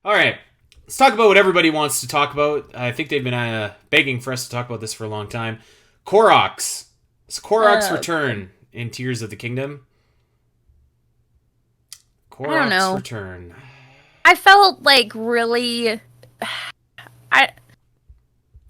All right. Let's talk about what everybody wants to talk about. I think they've been begging for us to talk about this for a long time. Koroks. It's Korok's return in Tears of the Kingdom. I don't Korok's know. return. I felt like really. I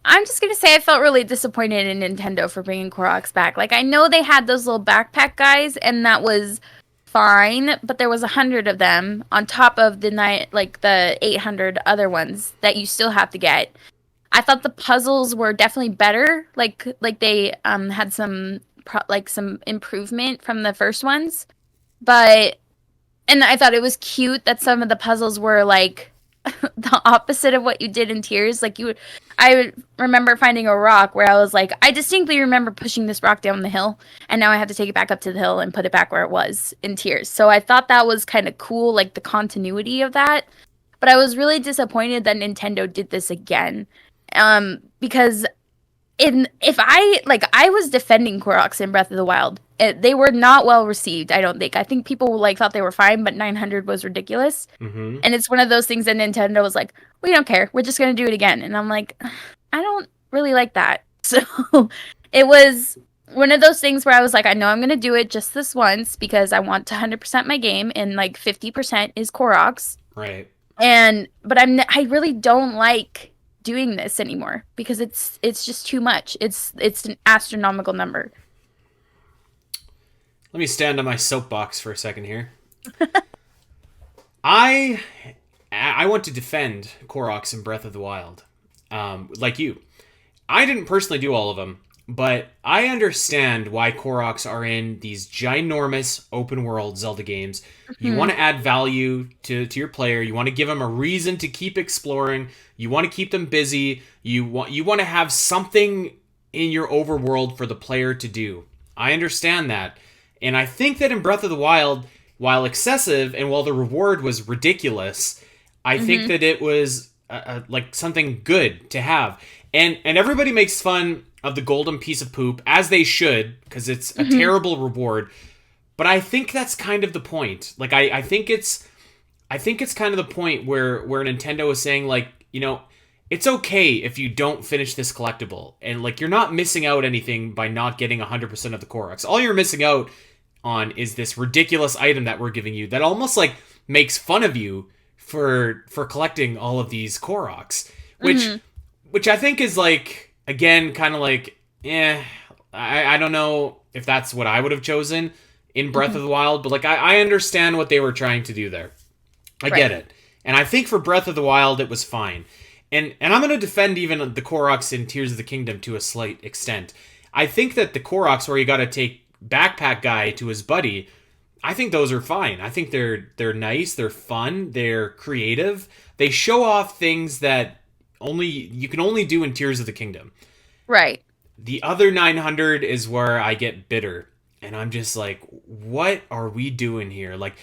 I'm just gonna say I felt really disappointed in Nintendo for bringing Koroks back. Like I know they had those little backpack guys, and that was fine, but there was 100 of them on top of the 800 other ones that you still have to get. I thought the puzzles were definitely better. Like they had some improvement from the first ones, but and I thought it was cute that some of the puzzles were like the opposite of what you did in Tears. I would remember finding a rock where I was like, I distinctly remember pushing this rock down the hill, and now I have to take it back up to the hill and put it back where it was in Tears. So I thought that was kind of cool, like the continuity of that. But I was really disappointed that Nintendo did this again, because I was defending Koroks in Breath of the Wild. They were not well received, I don't think. I think people thought they were fine, but 900 was ridiculous. Mm-hmm. And it's one of those things that Nintendo was like, we don't care. We're just going to do it again. And I'm like, I don't really like that. So it was one of those things where I was like, I know I'm going to do it just this once because I want to 100% my game, and like 50% is Koroks. Right. But I really don't like doing this anymore because it's just too much. It's an astronomical number. Let me stand on my soapbox for a second here. I want to defend Koroks in Breath of the Wild, like you. I didn't personally do all of them, but I understand why Koroks are in these ginormous open world Zelda games. Mm-hmm. You want to add value to your player. You want to give them a reason to keep exploring. You want to keep them busy. You want to have something in your overworld for the player to do. I understand that. And I think that in Breath of the Wild, while excessive and while the reward was ridiculous, I think that it was like something good to have. And everybody makes fun of the golden piece of poop, as they should, because it's a terrible reward. But I think that's kind of the point. Like I think it's kind of the point where Nintendo is saying, like, you know, it's okay if you don't finish this collectible, and like you're not missing out anything by not getting 100% of the Koroks. All you're missing out on is this ridiculous item that we're giving you that almost like makes fun of you for collecting all of these Koroks, which I think is like, again, kind of like, I don't know if that's what I would have chosen in Breath of the Wild, but like I understand what they were trying to do there. I get it. And I think for Breath of the Wild it was fine. And I'm going to defend even the Koroks in Tears of the Kingdom to a slight extent. I think that the Koroks where you got to take Backpack Guy to his buddy, I think those are fine. I think they're nice, they're fun, they're creative. They show off things that you can only do in Tears of the Kingdom. Right. The other 900 is where I get bitter. And I'm just like, what are we doing here? Like,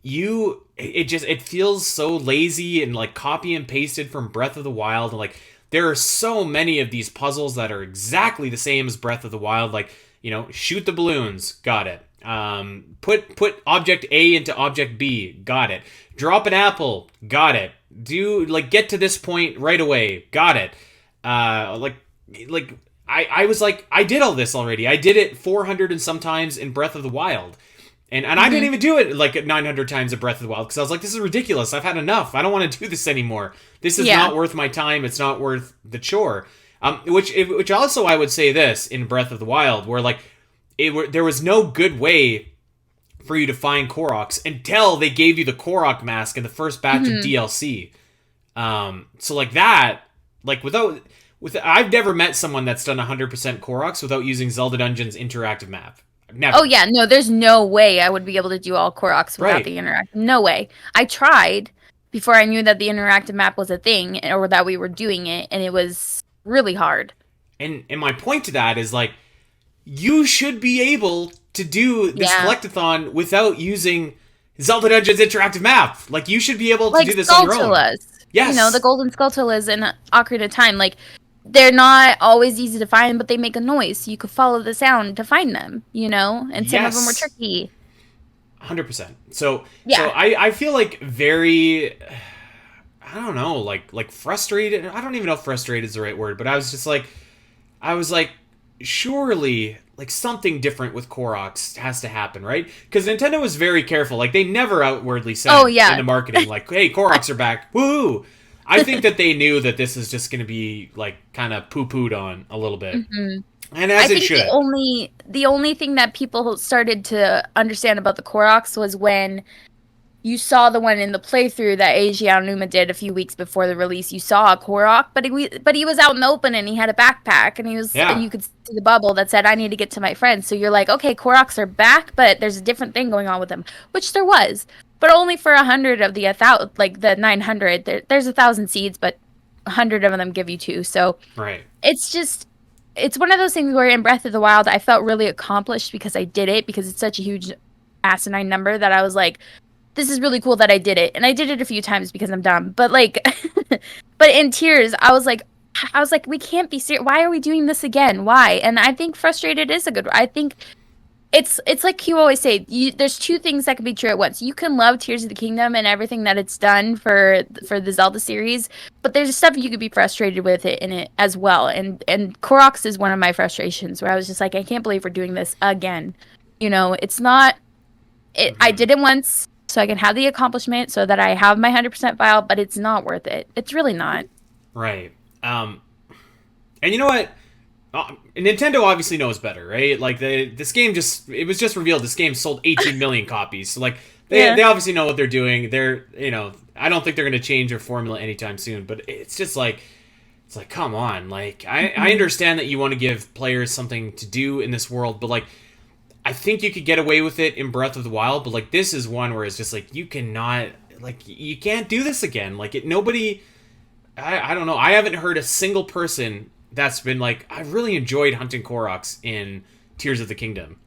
it feels so lazy and like copy and pasted from Breath of the Wild. Like, there are so many of these puzzles that are exactly the same as Breath of the Wild. Like, you know, shoot the balloons, got it. Put object A into object B, got it. Drop an apple, got it. Get to this point right away, got it. I was like, I did all this already. I did it 400 and sometimes in Breath of the Wild. And I didn't even do it like 900 times in Breath of the Wild because I was like, this is ridiculous. I've had enough. I don't want to do this anymore. This is not worth my time. It's not worth the chore. Which also I would say this in Breath of the Wild, where like there was no good way for you to find Koroks until they gave you the Korok mask in the first batch of DLC. So like that, like I've never met someone that's done 100% Koroks without using Zelda Dungeon's interactive map. Never. Oh yeah, no, there's no way I would be able to do all Koroks without the interactive. No way. I tried before I knew that the interactive map was a thing or that we were doing it, and it was really hard. And my point to that is like, you should be able to do this collect-a-thon without using Zelda Dungeon's interactive map. Like, you should be able to do this on your own. Yes. You know, the Golden Skulltulas and Ocarina of Time, like, they're not always easy to find, but they make a noise, so you could follow the sound to find them, you know? And some of them were tricky. 100%. So I feel like very... I don't know, like frustrated. I don't even know if frustrated is the right word, but I was just like, I was like, surely like something different with Koroks has to happen, right? Because Nintendo was very careful. Like they never outwardly said in the marketing, like, "Hey, Koroks are back, woo!" I think that they knew that this is just going to be like kind of poo-pooed on a little bit, and as it should. The only thing that people started to understand about the Koroks was when you saw the one in the playthrough that Eiji Aonuma did a few weeks before the release. You saw a Korok, but he was out in the open and he had a backpack and and you could see the bubble that said, "I need to get to my friends." So you're like, okay, Koroks are back, but there's a different thing going on with them, which there was, but only for 100 of the 1,000, like the 900. There's 1,000 seeds, but 100 of them give you 2. So right, it's one of those things where in Breath of the Wild, I felt really accomplished because I did it, because it's such a huge asinine number that I was like, this is really cool that I did it. And I did it a few times because I'm dumb. But like, but in Tears, I was like, we can't be serious. Why are we doing this again? Why? And I think frustrated is a good word. I think it's like you always say, there's two things that can be true at once. You can love Tears of the Kingdom and everything that it's done for the Zelda series, but there's stuff you could be frustrated with it in it as well. And Koroks is one of my frustrations where I was just like, I can't believe we're doing this again. You know, it's not. I did it once, so I can have the accomplishment, so that I have my 100% file, but it's not worth it. It's really not. Right. And you know what? Nintendo obviously knows better, right? Like this game it was just revealed this game sold 18 million copies. So like they obviously know what they're doing. They're, I don't think they're going to change their formula anytime soon, but it's just like, it's like, come on. Like I understand that you want to give players something to do in this world, but like, I think you could get away with it in Breath of the Wild, but like this is one where it's just like you cannot, like you can't do this again. Like nobody, I don't know. I haven't heard a single person that's been like, I really enjoyed hunting Koroks in Tears of the Kingdom.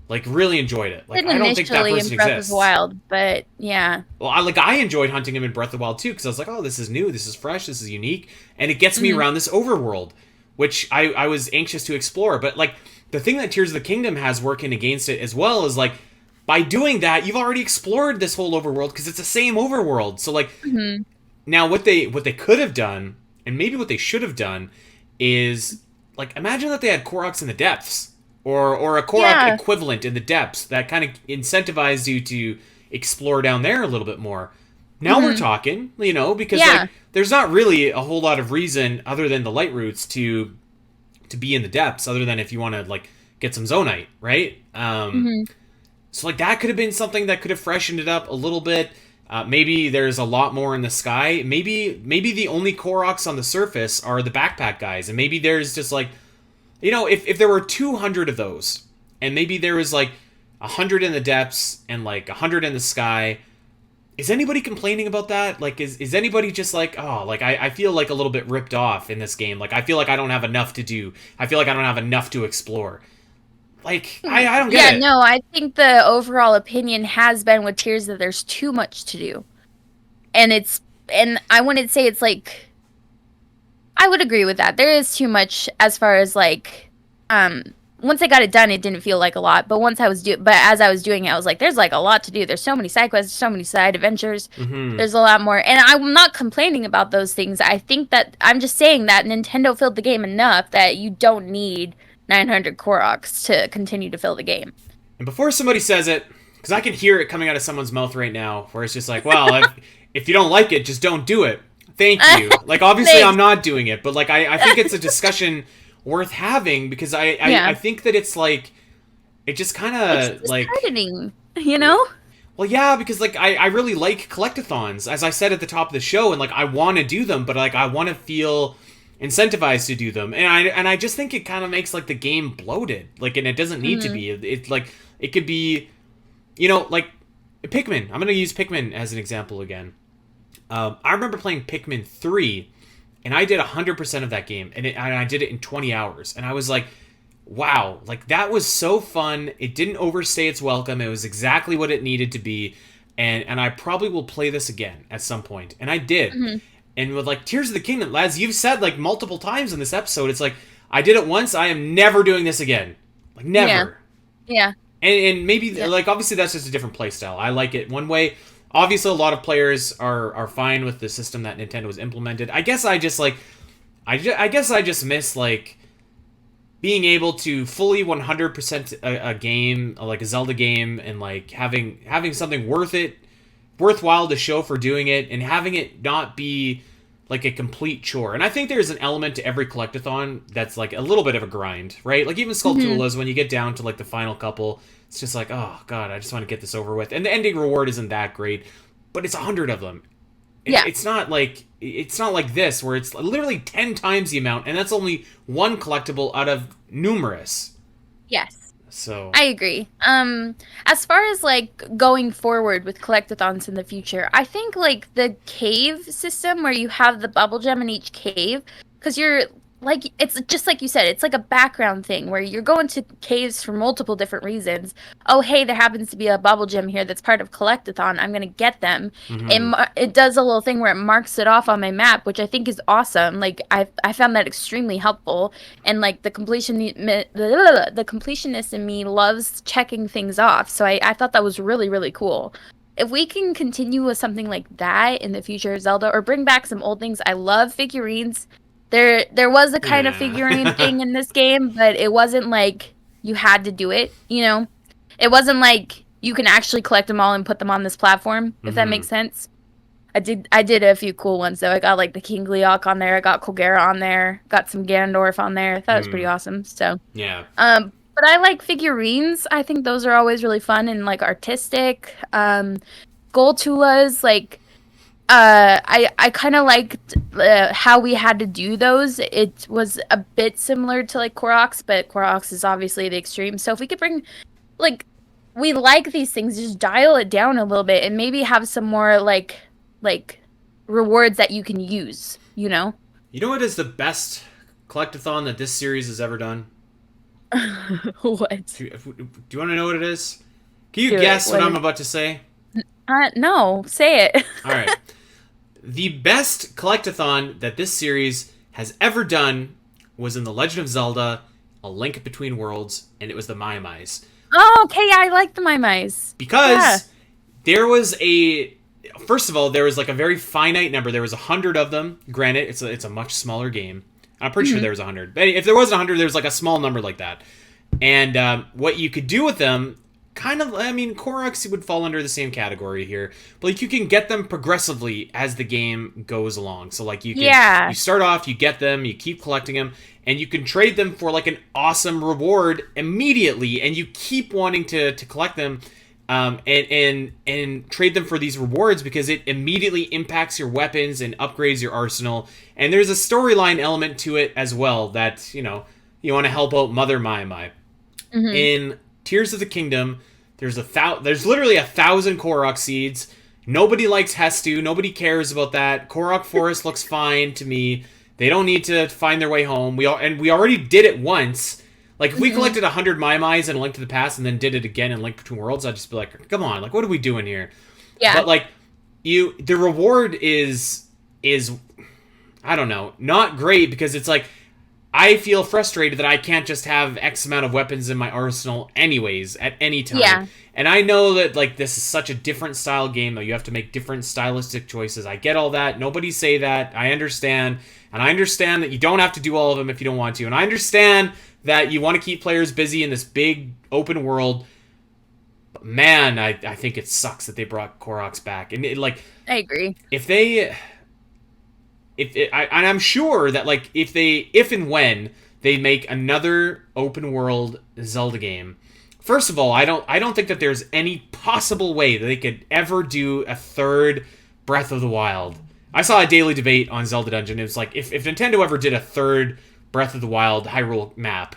Like really enjoyed it. Like I don't think that person in Breath exists. of the Wild, but yeah. Well, I enjoyed hunting him in Breath of the Wild too, because I was like, oh, this is new, this is fresh, this is unique, and it gets me around this overworld, which I was anxious to explore. But like, the thing that Tears of the Kingdom has working against it as well is like, by doing that, you've already explored this whole overworld because it's the same overworld. So like, now what they could have done, and maybe what they should have done, is like, imagine that they had Koroks in the depths, or a Korok equivalent in the depths that kind of incentivized you to explore down there a little bit more. Now we're talking, because like, there's not really a whole lot of reason other than the Lightroots to be in the depths, other than if you want to like get some Zonite, right? So like that could have been something that could have freshened it up a little bit. Maybe there's a lot more in the sky. Maybe the only Koroks on the surface are the backpack guys, and maybe there's just like, if there were 200 of those, and maybe there was like 100 in the depths and like 100 in the sky. Is anybody complaining about that? Like, is anybody just like, oh, like, I feel like a little bit ripped off in this game. Like, I feel like I don't have enough to do. I feel like I don't have enough to explore. Like, I don't get it. Yeah, no, I think the overall opinion has been with Tears that there's too much to do. And I wouldn't say it's like, I would agree with that. There is too much as far as like, once I got it done, it didn't feel like a lot. But as I was doing it, I was like, there's like a lot to do. There's so many side quests, so many side adventures. There's a lot more. And I'm not complaining about those things. I think that I'm just saying that Nintendo filled the game enough that you don't need 900 Koroks to continue to fill the game. And before somebody says it, because I can hear it coming out of someone's mouth right now, where it's just like, well, if you don't like it, just don't do it. Thank you. Like, obviously, I'm not doing it. But like, I think it's a discussion worth having, because I think that it's like, it just kind of like disheartening, Well, yeah, because like I really like collect-a-thons, as I said at the top of the show, and like I want to do them, but like I want to feel incentivized to do them, and I just think it kind of makes like the game bloated, like, and it doesn't need to be. It's like, it could be, like Pikmin. I'm gonna use Pikmin as an example again. I remember playing Pikmin 3. And I did 100% of that game, and I did it in 20 hours. And I was like, wow, like that was so fun. It didn't overstay its welcome. It was exactly what it needed to be. And I probably will play this again at some point. And I did. And with like Tears of the Kingdom, lads, you've said like multiple times in this episode, it's like, I did it once, I am never doing this again. Like, never. Yeah. And maybe, like, obviously that's just a different play style. I like it one way. obviously a lot of players are fine with the system that Nintendo has implemented. I guess I just like I guess I just miss like being able to fully 100% a game like a Zelda game and like having something worthwhile to show for doing it and having it not be like a complete chore. And I think there's an element to every collectathon that's like a little bit of a grind, right? Like even Skulltulas, when you get down to like the final couple, it's just like, oh god, I just want to get this over with. And the ending reward isn't that great, but it's 100 of them. Yeah. It's not like this where it's literally 10 times the amount, and that's only one collectible out of numerous. Yes. So I agree. As far as like going forward with collectathons in the future, I think like the cave system where you have the bubble gem in each cave, because you're like, it's just like you said, it's like a background thing where you're going to caves for multiple different reasons. Oh, hey, there happens to be a bubble gem here that's part of collectathon. I'm gonna get them. It does a little thing where it marks it off on my map, which I think is awesome. Like I found that extremely helpful, and like the completionist in me loves checking things off. So I thought that was really really cool. If we can continue with something like that in the future of Zelda, or bring back some old things, I love figurines. There was a kind of figurine thing in this game, but it wasn't like you had to do it, you know? It wasn't like you can actually collect them all and put them on this platform, if that makes sense. I did a few cool ones though. I got like the King Gleeok on there, I got Colgera on there, got some Ganondorf on there. I thought it was pretty awesome. So yeah. But I like figurines. I think those are always really fun and like artistic. Gold-Tulas, like I kind of liked how we had to do those. It was a bit similar to like Koroks, but Koroks is obviously the extreme. So if we could bring, like, we like these things, just dial it down a little bit and maybe have some more like rewards that you can use, you know? You know what is the best collectathon that this series has ever done? What? Do you want to know what it is? Can you guess what I'm about to say? No, say it. All right. The best collectathon that this series has ever done was in The Legend of Zelda: A Link Between Worlds, and it was the Mai-Mais. Oh, okay, I like the Mai-Mais. Because there was first of all, there was like a very finite number. There was 100 of them. Granted, it's a much smaller game. I'm pretty sure there was 100. But if there was 100, there was like a small number like that. And what you could do with them, kind of, I mean, koroks would fall under the same category here, but like you can get them progressively as the game goes along. So like you can, you start off, you get them, you keep collecting them, and you can trade them for like an awesome reward immediately, and you keep wanting to collect them, and trade them for these rewards because it immediately impacts your weapons and upgrades your arsenal. And there's a storyline element to it as well that, you know, you want to help out Mother Mai. In Tears of the Kingdom, there's literally 1,000 Korok seeds. Nobody likes Hestu. Nobody cares about that. Korok Forest looks fine to me. They don't need to find their way home. We already did it once. Like, if we collected 100 Mai-Mais in A Link to the Past and then did it again in Link Between Worlds, I'd just be like, come on, like, what are we doing here? Yeah. But, like, the reward is, I don't know, not great because it's like, I feel frustrated that I can't just have X amount of weapons in my arsenal anyways at any time. Yeah. And I know that like this is such a different style game that you have to make different stylistic choices. I get all that. Nobody say that. I understand. And I understand that you don't have to do all of them if you don't want to. And I understand that you want to keep players busy in this big open world. But man, I think it sucks that they brought Koroks back. And I agree. I'm sure that like if and when they make another open world Zelda game, first of all, I don't think that there's any possible way that they could ever do a third Breath of the Wild. I saw a daily debate on Zelda Dungeon. It was like if Nintendo ever did a third Breath of the Wild Hyrule map,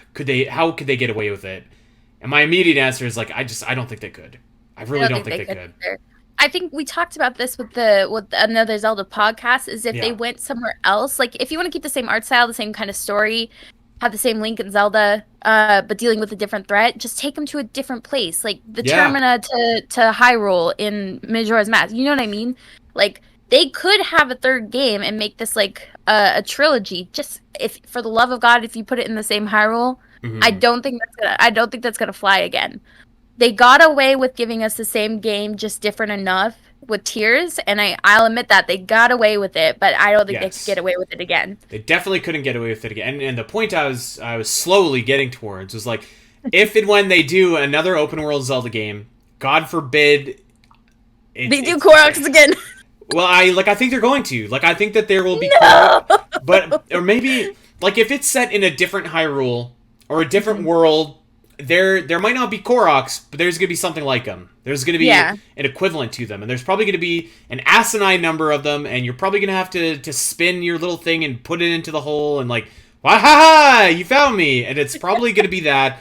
how could they get away with it? And my immediate answer is like I don't think they could. I really don't think they could. Either. I think we talked about this with another Zelda podcast, is if they went somewhere else, like if you want to keep the same art style, the same kind of story, have the same Link and Zelda, but dealing with a different threat, just take them to a different place, like the Termina to Hyrule in Majora's Mask. You know what I mean? Like they could have a third game and make this like a trilogy. Just if for the love of God, if you put it in the same Hyrule, I don't think that's gonna fly again. They got away with giving us the same game, just different enough with Tears, and I'll admit that they got away with it, but I don't think they could Yes. get away with it again. They definitely couldn't get away with it again. And the point I was slowly getting towards was like, if and when they do another open world Zelda game, God forbid They do Koroks again. Well, I think they're going to. Like, I think that there will be No! Korok, but or maybe like if it's set in a different Hyrule or a different world, there might not be Koroks, but there's going to be something like them. There's going to be an equivalent to them, and there's probably going to be an asinine number of them, and you're probably going to have to spin your little thing and put it into the hole and like, wahaha, you found me, and it's probably going to be that.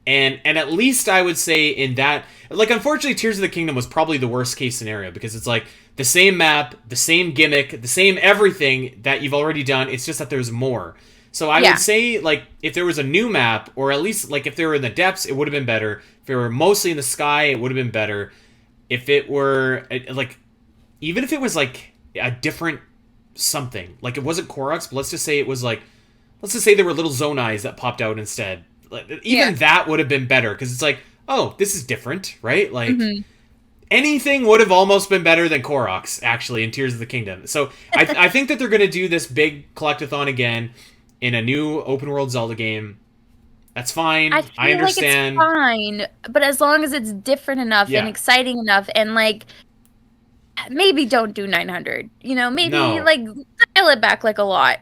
And at least I would say in that, like, unfortunately, Tears of the Kingdom was probably the worst case scenario because it's like the same map, the same gimmick, the same everything that you've already done. It's just that there's more. So I would say, like, if there was a new map, or at least, like, if they were in the depths, it would have been better. If they were mostly in the sky, it would have been better. If it were, like, even if it was, like, a different something. Like, it wasn't Koroks, but let's just say it was, like, let's just say there were little zone eyes that popped out instead. Even that would have been better, because it's like, oh, this is different, right? Like, anything would have almost been better than Koroks, actually, in Tears of the Kingdom. So I think that they're going to do this big collect-a-thon again in a new open-world Zelda game. That's fine. I understand. Like it's fine, but as long as it's different enough and exciting enough, and, like, maybe don't do 900. You know, maybe, like, dial it back, like, a lot.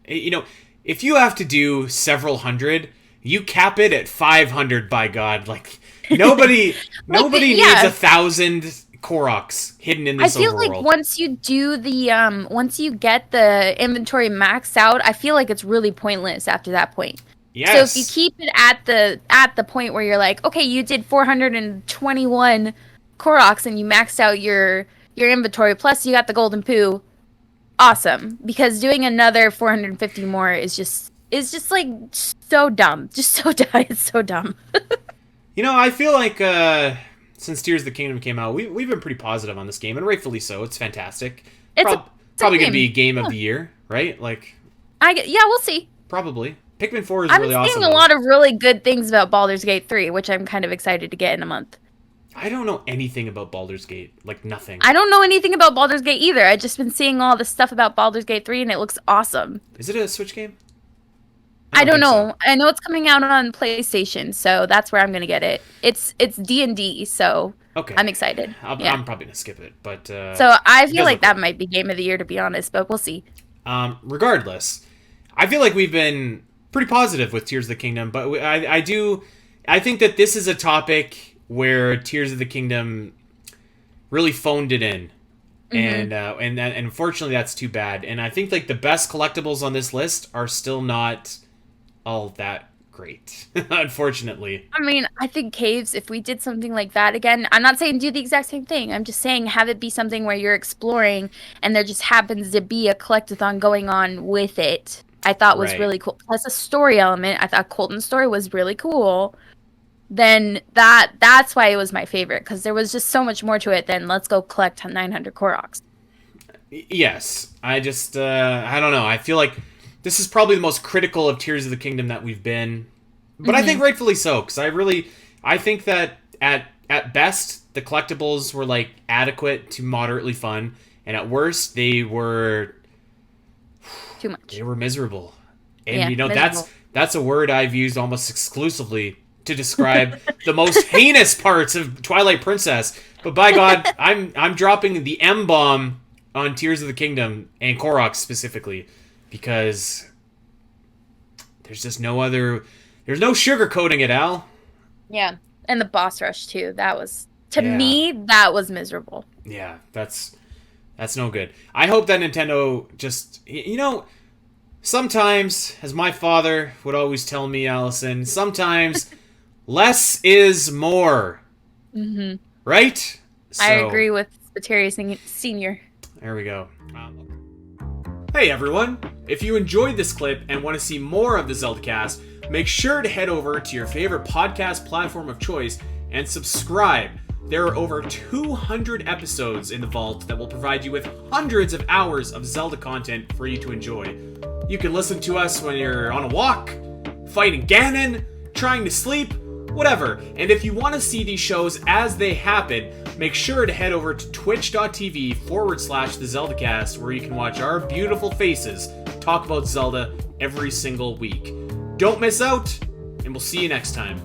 You know, if you have to do several hundred, you cap it at 500, by God. Like, nobody needs 1,000 Koroks hidden in this overworld. I feel like once you do the, once you get the inventory maxed out, I feel like it's really pointless after that point. Yes. So if you keep it at the point where you're like, okay, you did 421 Koroks and you maxed out your inventory, plus you got the golden poo, awesome. Because doing another 450 more is just like so dumb. Just so dumb. It's so dumb. You know, I feel like since Tears of the Kingdom came out, we've been pretty positive on this game, and rightfully so. It's fantastic. It's probably going to be game of the year, right? Like, we'll see. Probably. Pikmin 4 is really awesome. I'm seeing a lot of really good things about Baldur's Gate 3, which I'm kind of excited to get in a month. I don't know anything about Baldur's Gate. Like, nothing. I don't know anything about Baldur's Gate either. I've just been seeing all the stuff about Baldur's Gate 3, and it looks awesome. Is it a Switch game? I don't know. So. I know it's coming out on PlayStation, so that's where I'm going to get it. It's D&D, so I'm excited. I'm probably going to skip it. But so I feel like that might be Game of the Year, to be honest, but we'll see. Regardless, I feel like we've been pretty positive with Tears of the Kingdom, but I think that this is a topic where Tears of the Kingdom really phoned it in. And unfortunately that's too bad. And I think like the best collectibles on this list are still not all that great, unfortunately. I mean, I think Caves, if we did something like that again, I'm not saying do the exact same thing. I'm just saying have it be something where you're exploring and there just happens to be a collectathon going on with it. I thought was really cool. Plus a story element. I thought Colton's story was really cool. Then that's why it was my favorite, because there was just so much more to it than let's go collect 900 Koroks. Yes. I just, I don't know. I feel like this is probably the most critical of Tears of the Kingdom that we've been. But I think rightfully so, because I think that at best, the collectibles were, like, adequate to moderately fun, and at worst, they were too much. They were miserable. And, you know, miserable. That's a word I've used almost exclusively to describe the most heinous parts of Twilight Princess. But by God, I'm dropping the M-bomb on Tears of the Kingdom, and Korok specifically, because there's just no sugarcoating it, Al. Yeah, and the boss rush too. That was, to me, that was miserable. Yeah, that's no good. I hope that Nintendo just, you know, sometimes, as my father would always tell me, Allison, sometimes less is more. Mm-hmm. Right? So, I agree with Spiteri Senior. There we go. Hey everyone! If you enjoyed this clip and want to see more of the Zelda Cast, make sure to head over to your favorite podcast platform of choice and subscribe. There are over 200 episodes in the vault that will provide you with hundreds of hours of Zelda content for you to enjoy. You can listen to us when you're on a walk, fighting Ganon, trying to sleep, whatever. And if you want to see these shows as they happen, make sure to head over to twitch.tv/the Zelda Cast, where you can watch our beautiful faces talk about Zelda every single week. Don't miss out, and we'll see you next time.